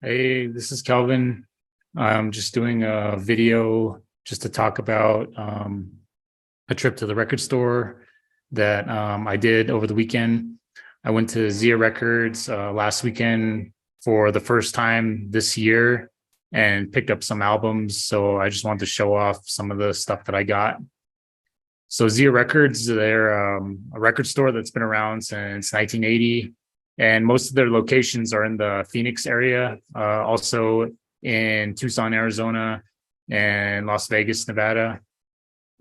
Hey, this is Kelvin. I'm just doing a video just to talk about a trip to the record store that I did over the weekend. I went to Zia Records last weekend for the first time this year and picked up some albums. So I just wanted to show off some of the stuff that I got. So Zia Records, they're a record store that's been around since 1980, and most of their locations are in the Phoenix area, also in Tucson, Arizona, and Las Vegas, Nevada.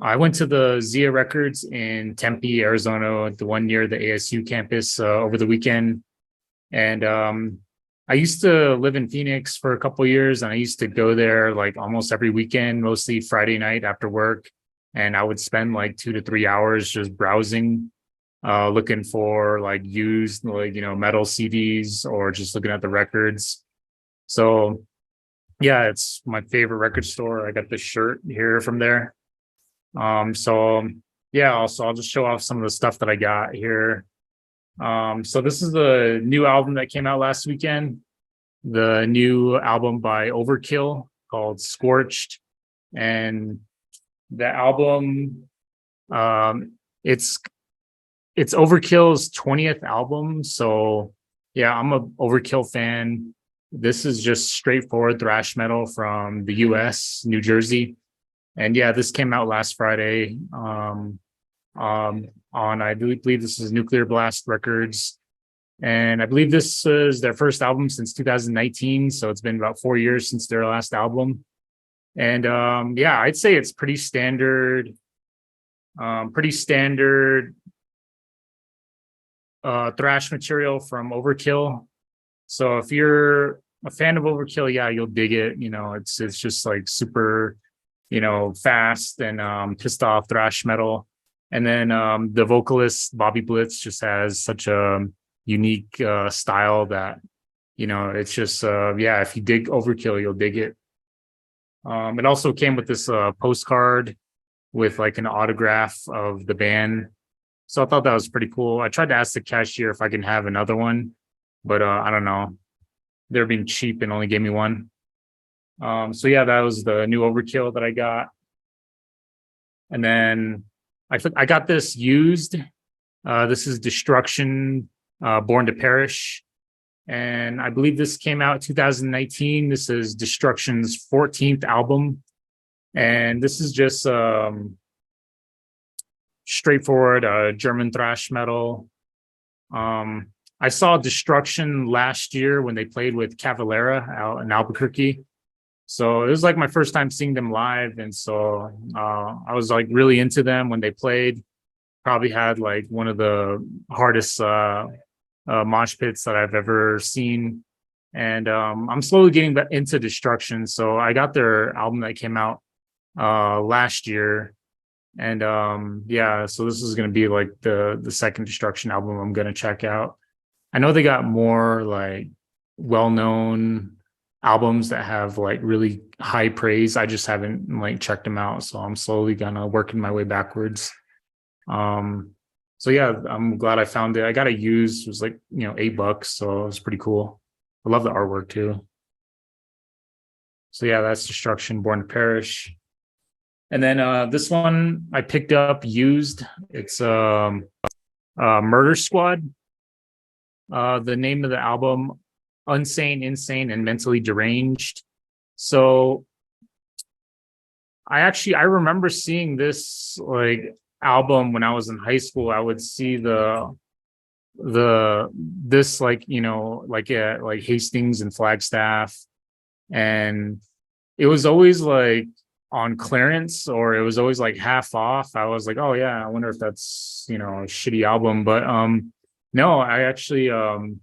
I went to the Zia Records in Tempe, Arizona, the one near the ASU campus over the weekend. And I used to live in Phoenix for a couple of years, and I used to go there like almost every weekend, mostly Friday night after work. And I would spend like 2 to 3 hours just browsing, looking for like used, like, metal CDs or just looking at the records. So yeah, it's my favorite record store. I got this shirt here from there. So yeah, also I'll just show off some of the stuff that I got here. So this is the new album that came out last weekend, the new album by Overkill called Scorched. And the album, it's Overkill's 20th album. So yeah, I'm a Overkill fan. This is just straightforward thrash metal from the US, New Jersey. And yeah, this came out last Friday on, I believe this is Nuclear Blast Records. And I believe this is their first album since 2019. So it's been about 4 years since their last album. And yeah, I'd say it's pretty standard thrash material from Overkill. So if you're a fan of Overkill, yeah, you'll dig it. It's just like super, fast and pissed off thrash metal. And then the vocalist Bobby Blitz just has such a unique style that, it's just yeah, if you dig Overkill, you'll dig it. It also came with this postcard with like an autograph of the band. So I thought that was pretty cool. I tried to ask the cashier if I can have another one, but I don't know. They're being cheap and only gave me one. So yeah, that was the new Overkill that I got. And then I got this used. This is Destruction, Born to Perish. And I believe this came out 2019. This is Destruction's 14th album. And this is just straightforward German thrash metal. I saw Destruction last year when they played with Cavalera out in Albuquerque. So it was like my first time seeing them live. And so I was like really into them when they played. Probably had like one of the hardest mosh pits that I've ever seen. And I'm slowly getting back into Destruction. So I got their album that came out last year. And yeah, so this is going to be like the second Destruction album I'm going to check out. I know they got more like well-known albums that have like really high praise. I just haven't like checked them out. So I'm slowly gonna working my way backwards. So yeah, I'm glad I found it. I got it used. It was like, $8. So it was pretty cool. I love the artwork too. So yeah, that's Destruction, Born to Perish. And then this one I picked up used. It's Murder Squad. The name of the album, Unsane, Insane, and Mentally Deranged. So I remember seeing this like album when I was in high school. I would see this like like Hastings and Flagstaff, and it was always like on clearance, or it was always like half off. I was like, oh yeah, I wonder if that's a shitty album. But no, I actually the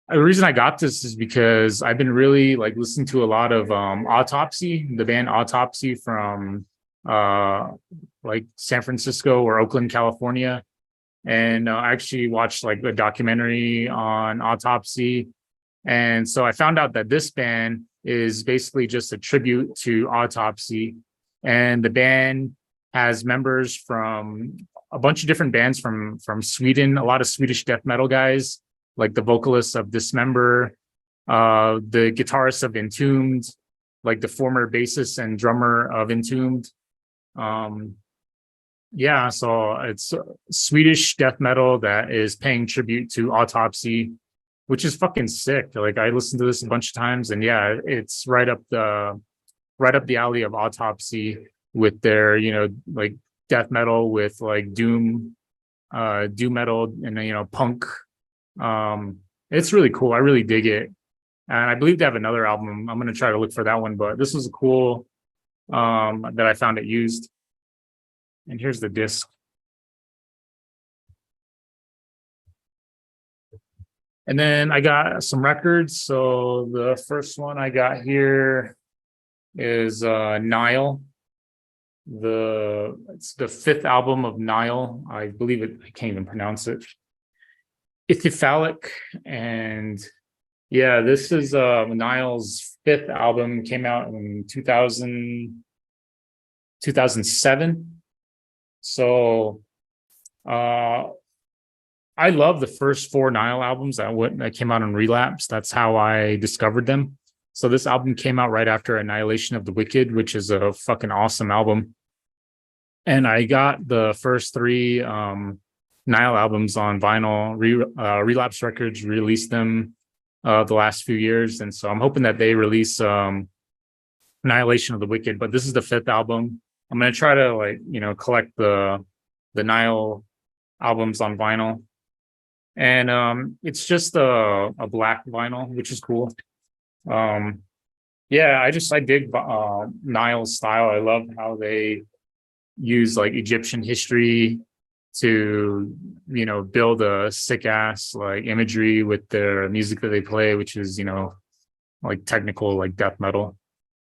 reason I got this is because I've been really like listening to a lot of Autopsy, the band Autopsy from like San Francisco or Oakland, California. And I actually watched like a documentary on Autopsy. And so I found out that this band is basically just a tribute to Autopsy. And the band has members from a bunch of different bands from Sweden, a lot of Swedish death metal guys, like the vocalist of Dismember, the guitarist of Entombed, like the former bassist and drummer of Entombed. Yeah, so it's Swedish death metal that is paying tribute to Autopsy, which is fucking sick. Like I listened to this a bunch of times, and yeah, it's right up the alley of Autopsy with their, like death metal with like doom metal and punk. It's really cool. I really dig it. And I believe they have another album. I'm gonna try to look for that one, but this was cool that I found it used. And here's the disc. And then I got some records. So the first one I got here is Nile. It's the fifth album of Nile. I believe it, I can't even pronounce it. Ithyphalic. And yeah, this is Nile's fifth album, came out in 2007. So I love the first four Nile albums that came out on Relapse. That's how I discovered them. So this album came out right after Annihilation of the Wicked, which is a fucking awesome album. And I got the first three Nile albums on vinyl. Relapse Records released them the last few years, and so I'm hoping that they release Annihilation of the Wicked. But this is the fifth album. I'm gonna try to collect the Nile albums on vinyl, and it's just a black vinyl, which is cool. Yeah, I dig Nile's style. I love how they use like Egyptian history to build a sick ass like imagery with their music that they play, which is like technical like death metal.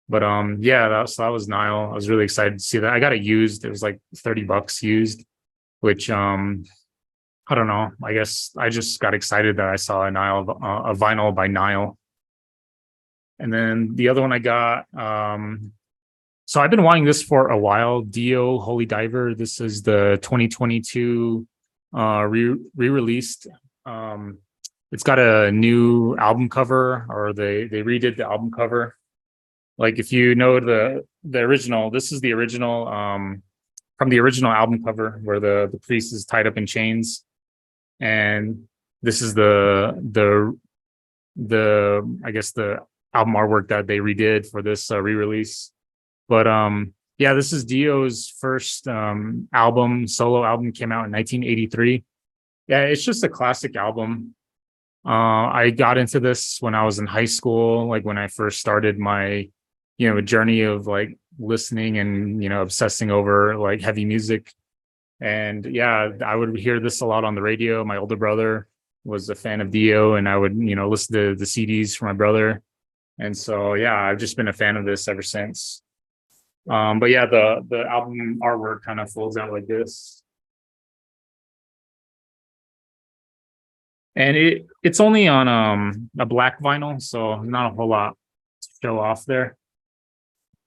But yeah, that was Nile. I was really excited to see that. I got it used. It was like $30 used, which I don't know. I guess I just got excited that I saw a vinyl by Nile. And then the other one I got, so I've been wanting this for a while. Dio Holy Diver. This is the 2022 re-released. It's got a new album cover, or they redid the album cover. Like if you know the original, this is the original from the original album cover where the priest is tied up in chains, and this is the I guess the album artwork that they redid for this re-release. But yeah, this is Dio's first solo album, came out in 1983. Yeah, it's just a classic album. I got into this when I was in high school, like when I first started my journey of like listening and obsessing over like heavy music. And yeah, I would hear this a lot on the radio. My older brother was a fan of Dio, and I would listen to the CDs for my brother. And so yeah, I've just been a fan of this ever since. But yeah, the album artwork kind of folds out like this. And it's only on a black vinyl, so not a whole lot to show off there.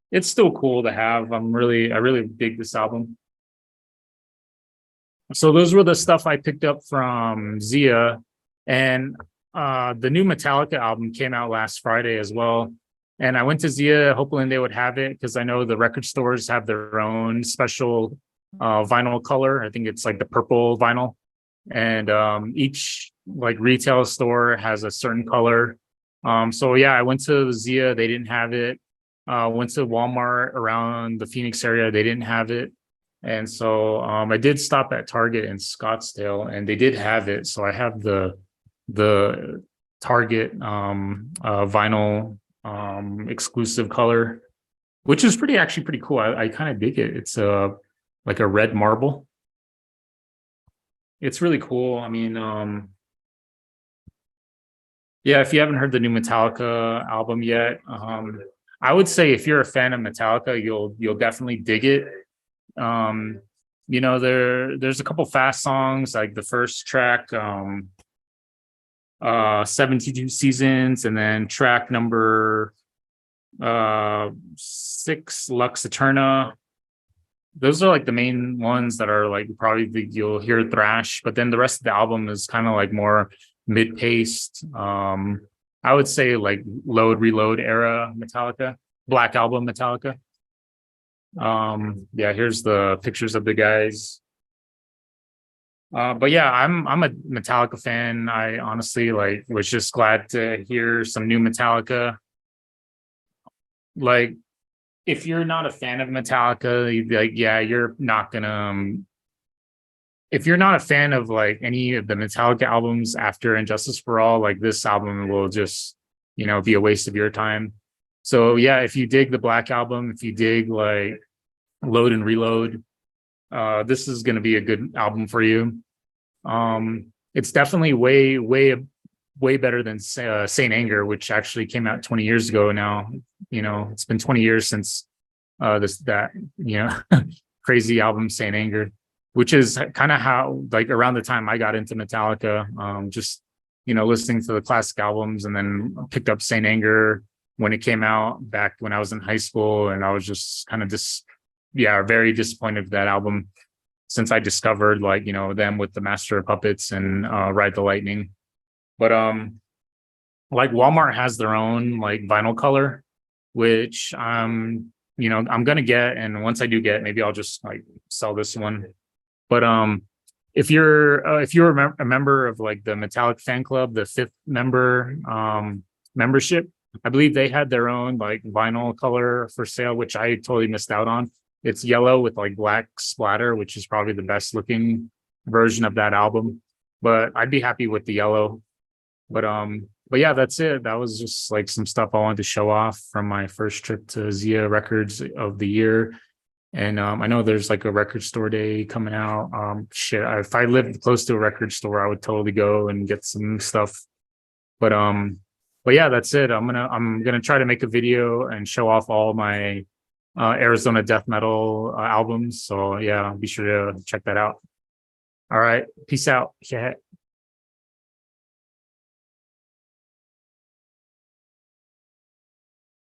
It's still cool to have. I really dig this album. So those were the stuff I picked up from Zia, and the new Metallica album came out last Friday as well. And I went to Zia hoping they would have it, because I know the record stores have their own special vinyl color. I think it's like the purple vinyl, and each like retail store has a certain color. So yeah, I went to Zia, they didn't have it. Went to Walmart around the Phoenix area, they didn't have it. And so I did stop at Target in Scottsdale, and they did have it. So I have the Target vinyl exclusive color, which is actually pretty cool. I kind of dig it. It's like a red marble. It's really cool. I mean, yeah, if you haven't heard the new Metallica album yet, I would say if you're a fan of Metallica, you'll definitely dig it. There's a couple fast songs, like the first track, 72 Seasons, and then track number 6, Lux Eterna. Those are like the main ones that are like probably you'll hear thrash, but then the rest of the album is kind of like more mid-paced. I would say like Load Reload era Metallica, Black Album Metallica. Yeah, here's the pictures of the guys. But yeah, I'm a Metallica fan. I honestly like was just glad to hear some new Metallica. Like, if you're not a fan of Metallica, you'd be like, yeah, you're not gonna. If you're not a fan of like any of the Metallica albums after Injustice for All, like this album will just, be a waste of your time. So yeah, if you dig the Black Album, if you dig like Load and Reload, this is gonna be a good album for you. It's definitely way better than Saint Anger, which actually came out 20 years ago now. It's been 20 years since this that you know crazy album Saint Anger, which is kind of how like around the time I got into Metallica. Just listening to the classic albums, and then picked up Saint Anger when it came out back when I was in high school, and I was just kind of very disappointed with that album since I discovered like them with the Master of Puppets and Ride the Lightning. But like Walmart has their own like vinyl color, which I'm gonna get, and once I do get, maybe I'll just like sell this one. But if you're a member of like the Metallic fan club, the fifth membership, I believe they had their own like vinyl color for sale, which I totally missed out on. It's yellow with like black splatter, which is probably the best looking version of that album. But I'd be happy with the yellow. But yeah, that's it. That was just like some stuff I wanted to show off from my first trip to Zia Records of the year. And I know there's like a record store day coming out. If I lived close to a record store, I would totally go and get some stuff. But yeah, that's it. I'm gonna try to make a video and show off all my Arizona death metal albums. So yeah, be sure to check that out. All right, peace out. Yeah.